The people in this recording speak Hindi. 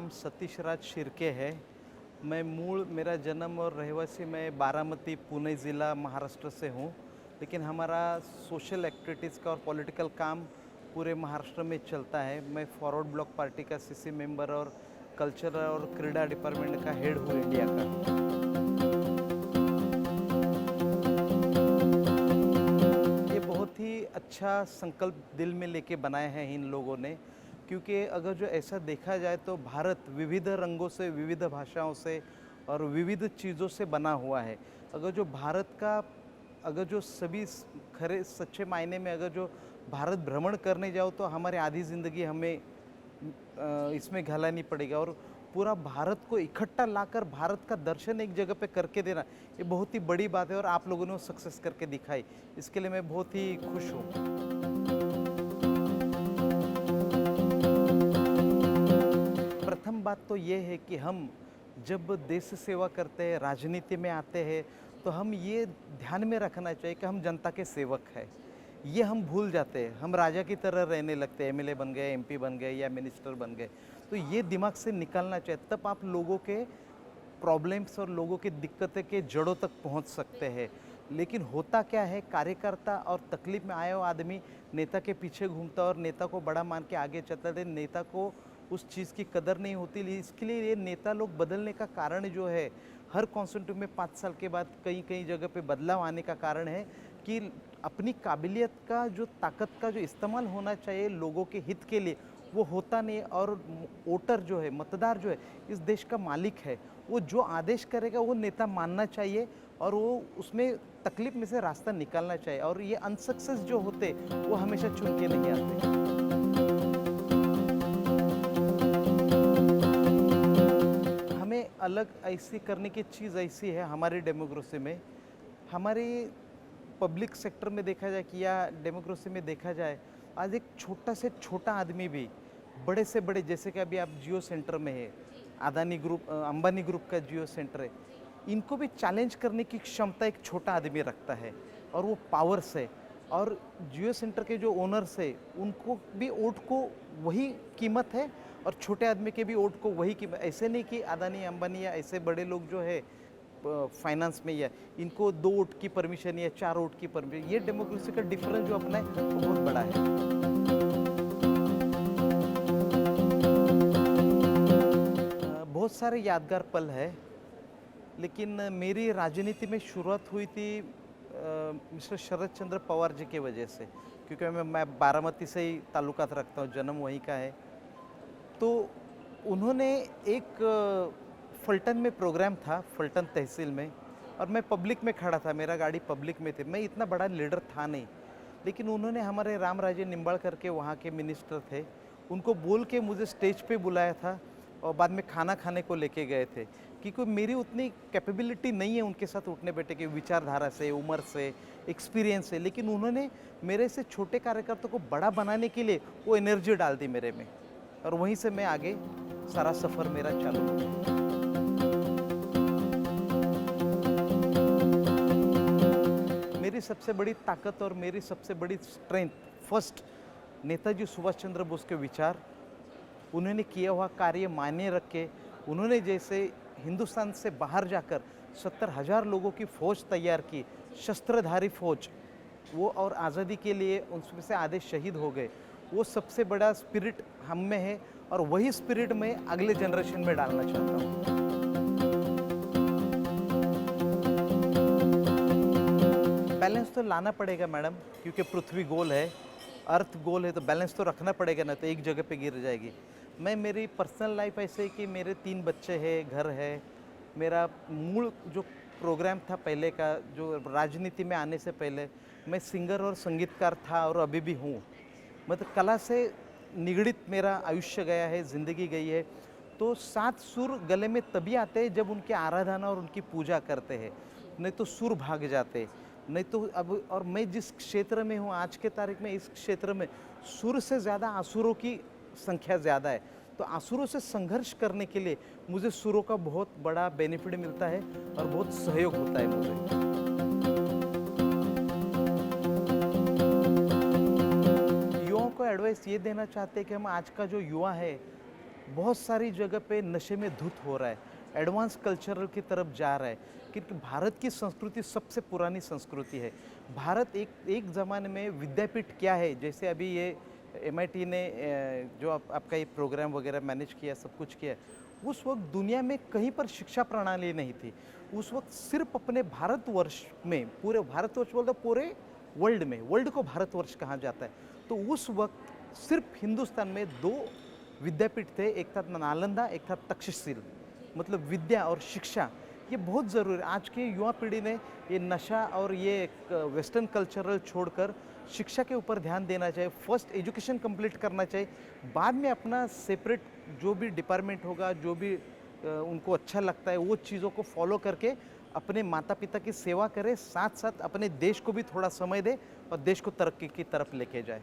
नाम सतीश राज शिर्के है। मैं मूल मेरा जन्म और रहवासी मैं बारामती पुणे ज़िला महाराष्ट्र से हूँ, लेकिन हमारा सोशल एक्टिविटीज़ का और पॉलिटिकल काम पूरे महाराष्ट्र में चलता है। मैं फॉरवर्ड ब्लॉक पार्टी का सीसी मेंबर और कल्चर और क्रीड़ा डिपार्टमेंट का हेड हूँ इंडिया का। ये बहुत ही अच्छा संकल्प दिल में लेके बनाए हैं इन लोगों ने, क्योंकि अगर जो ऐसा देखा जाए तो भारत विविध रंगों से, विविध भाषाओं से और विविध चीज़ों से बना हुआ है। अगर जो भारत का अगर जो सभी खरे सच्चे मायने में अगर जो भारत भ्रमण करने जाओ तो हमारी आधी ज़िंदगी हमें इसमें घलानी पड़ेगा, और पूरा भारत को इकट्ठा लाकर भारत का दर्शन एक जगह पे करके देना, ये बहुत ही बड़ी बात है और आप लोगों ने वो सक्सेस करके दिखाई। इसके लिए मैं बहुत ही खुश हूँ। प्रथम बात तो ये है कि हम जब देश सेवा करते हैं, राजनीति में आते हैं, तो हम ये ध्यान में रखना चाहिए कि हम जनता के सेवक हैं। ये हम भूल जाते हैं, हम राजा की तरह रहने लगते हैं, एमएलए बन गए, एमपी बन गए या मिनिस्टर बन गए। तो ये दिमाग से निकालना चाहिए, तब आप लोगों के प्रॉब्लम्स और लोगों की दिक्कतें के जड़ों तक पहुंच सकते हैं। लेकिन होता क्या है, कार्यकर्ता और तकलीफ में आया हुआ आदमी नेता के पीछे घूमता और नेता को बड़ा मान के आगे चलता है, नेता को उस चीज़ की कदर नहीं होती। इसके लिए ये नेता लोग बदलने का कारण जो है, हर कॉन्स्टिट्यूट में 5 साल के बाद कई कई जगह पे बदलाव आने का कारण है कि अपनी काबिलियत का जो ताकत का जो इस्तेमाल होना चाहिए लोगों के हित के लिए, वो होता नहीं। और वोटर जो है, मतदार जो है, इस देश का मालिक है। वो जो आदेश करेगा वो नेता मानना चाहिए और वो उसमें तकलीफ में से रास्ता निकालना चाहिए। और ये अनसक्सेस जो होते वो हमेशा चुन के नहीं आते। हमें अलग ऐसी करने की चीज़ ऐसी है हमारी डेमोक्रेसी में, हमारी पब्लिक सेक्टर में देखा जाए कि या डेमोक्रेसी में देखा जाए, आज एक छोटा से छोटा आदमी भी बड़े से बड़े, जैसे कि अभी आप जियो सेंटर में है, अदानी ग्रुप अंबानी ग्रुप का जियो सेंटर है, इनको भी चैलेंज करने की क्षमता एक छोटा आदमी रखता है और वो पावर से। और जियो सेंटर के जो ओनर्स है उनको भी वोट को वही कीमत है और छोटे आदमी के भी वोट को वही कीमत। ऐसे नहीं कि अदानी अंबानी या ऐसे बड़े लोग जो है फाइनेंस में या इनको 2 वोट की परमिशन या 4 वोट की परमिशन, ये डेमोक्रेसी का डिफरेंस जो अपना है वो बहुत बड़ा है। बहुत सारे यादगार पल है, लेकिन मेरी राजनीति में शुरुआत हुई थी मिस्टर शरद चंद्र पवार जी की वजह से, क्योंकि मैं बारामती से ही ताल्लुकात रखता हूँ, जन्म वहीं का है। तो उन्होंने एक फल्टन में प्रोग्राम था, फल्टन तहसील में, और मैं पब्लिक में खड़ा था, मेरा गाड़ी पब्लिक में थी, मैं इतना बड़ा लीडर था नहीं। लेकिन उन्होंने हमारे रामराजे निम्बाड़कर के वहाँ के मिनिस्टर थे, उनको बोल के मुझे स्टेज पे बुलाया था और बाद में खाना खाने को लेके गए थे, क्योंकि मेरी उतनी कैपेबिलिटी नहीं है उनके साथ उठने बैठे की, विचारधारा से, उम्र से, एक्सपीरियंस से। लेकिन उन्होंने मेरे से छोटे कार्यकर्ता को बड़ा बनाने के लिए वो एनर्जी डाल दी मेरे में, और वहीं से मैं आगे सारा सफ़र मेरा चालू हो गया। मेरी सबसे बड़ी ताकत और मेरी सबसे बड़ी स्ट्रेंथ, फर्स्ट, नेताजी सुभाष चंद्र बोस के विचार, उन्होंने किया हुआ कार्य मायने रख के, उन्होंने जैसे हिंदुस्तान से बाहर जाकर 70,000 लोगों की फ़ौज तैयार की, शस्त्रधारी फ़ौज, वो और आज़ादी के लिए उनमें से आधे शहीद हो गए। वो सबसे बड़ा स्पिरिट हम में है और वही स्पिरिट मैं अगले जनरेशन में डालना चाहता हूँ। बैलेंस तो लाना पड़ेगा मैडम, क्योंकि पृथ्वी गोल है, अर्थ गोल है, तो बैलेंस तो रखना पड़ेगा, ना तो एक जगह पे गिर जाएगी। मैं मेरी पर्सनल लाइफ ऐसे है कि मेरे 3 बच्चे हैं, घर है। मेरा मूल जो प्रोग्राम था पहले का, जो राजनीति में आने से पहले, मैं सिंगर और संगीतकार था और अभी भी हूँ। मतलब कला से निगड़ित मेरा आयुष्य गया है, ज़िंदगी गई है। तो 7 सुर गले में तभी आते हैं जब उनकी आराधना और उनकी पूजा करते हैं, नहीं तो सुर भाग जाते। नहीं तो अब, और मैं जिस क्षेत्र में हूँ आज के तारीख में, इस क्षेत्र में सुर से ज़्यादा आसुरों की संख्या ज़्यादा है। तो आसुरों से संघर्ष करने के लिए मुझे सुरों का बहुत बड़ा बेनिफिट मिलता है और बहुत सहयोग होता है मुझे। युवाओं को एडवाइस ये देना चाहते हैं कि हम आज का जो युवा है बहुत सारी जगह पे नशे में धुत हो रहा है, एडवांस कल्चरल की तरफ जा रहा है, क्योंकि भारत की संस्कृति सबसे पुरानी संस्कृति है। भारत एक एक ज़माने में विद्यापीठ क्या है, जैसे अभी ये एमआईटी ने जो आपका ये प्रोग्राम वगैरह मैनेज किया, सब कुछ किया, उस वक्त दुनिया में कहीं पर शिक्षा प्रणाली नहीं थी। उस वक्त सिर्फ अपने भारतवर्ष में, पूरे भारतवर्ष बोलते पूरे वर्ल्ड में, वर्ल्ड को भारतवर्ष कहा जाता है, तो उस वक्त सिर्फ हिंदुस्तान में दो विद्यापीठ थे, एक था नालंदा, एक था तक्षशिला। मतलब विद्या और शिक्षा ये बहुत ज़रूरी है। आज की युवा पीढ़ी ने ये नशा और ये वेस्टर्न कल्चरल छोड़कर शिक्षा के ऊपर ध्यान देना चाहिए। फर्स्ट एजुकेशन कंप्लीट करना चाहिए, बाद में अपना सेपरेट जो भी डिपार्टमेंट होगा, जो भी उनको अच्छा लगता है वो चीज़ों को फॉलो करके अपने माता पिता की सेवा करें, साथ साथ अपने देश को भी थोड़ा समय दें और देश को तरक्की की तरफ लेके जाए।